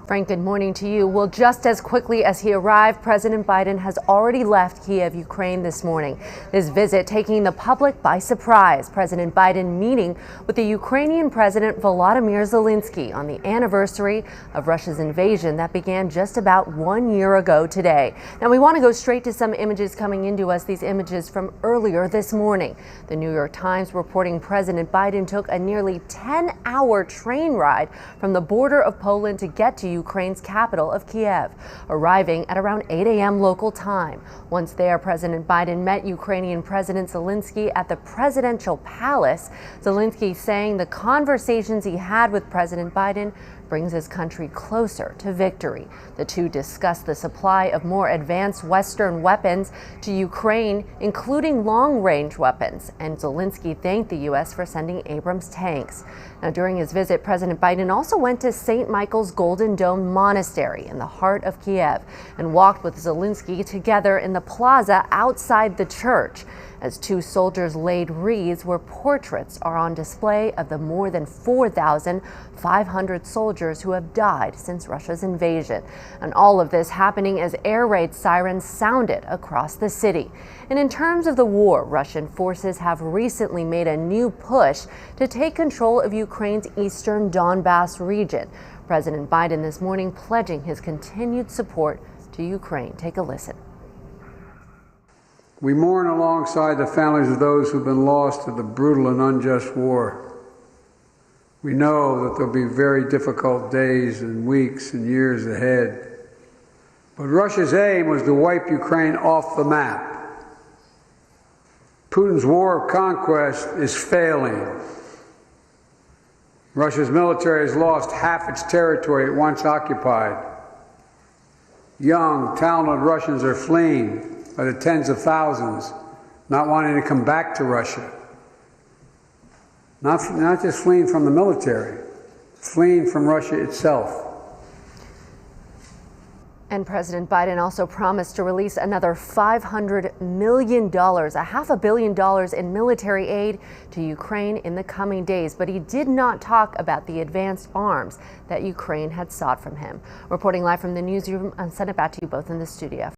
Frank, good morning to you. Well, just as quickly as he arrived, President Biden has already left Kiev, Ukraine this morning. His visit taking the public by surprise. President Biden meeting with the Ukrainian President Volodymyr Zelensky on the anniversary of Russia's invasion that began just about 1 year ago today. Now, we want to go straight to some images coming into us, these images from earlier this morning. The New York Times reporting President Biden took a nearly 10-hour train ride from the border of Poland to get to Ukraine's capital of Kiev, arriving at around 8 a.m. local time. Once there, President Biden met Ukrainian President Zelensky at the presidential palace. Zelensky saying the conversations he had with President Biden brings his country closer to victory. The two discussed the supply of more advanced Western weapons to Ukraine, including long-range weapons, and Zelensky thanked the U.S. for sending Abrams tanks. Now, during his visit, President Biden also went to St. Michael's Golden Dome Monastery in the heart of Kiev and walked with Zelensky together in the plaza outside the church as two soldiers laid wreaths where portraits are on display of the more than 4,500 soldiers who have died since Russia's invasion. And all of this happening as air raid sirens sounded across the city. And in terms of the war, Russian forces have recently made a new push to take control of Ukraine's eastern Donbas region. President Biden this morning pledging his continued support to Ukraine. Take a listen. We mourn alongside the families of those who've been lost to the brutal and unjust war. We know that there'll be very difficult days and weeks and years ahead. But Russia's aim was to wipe Ukraine off the map. Putin's war of conquest is failing. Russia's military has lost half its territory it once occupied. Young, talented Russians are fleeing by the tens of thousands, not wanting to come back to Russia. Not just fleeing from the military, fleeing from Russia itself. And President Biden also promised to release another $500 million, $500 million in military aid to Ukraine in the coming days. But he did not talk about the advanced arms that Ukraine had sought from him. Reporting live from the newsroom, I'll send it back to you both in the studio.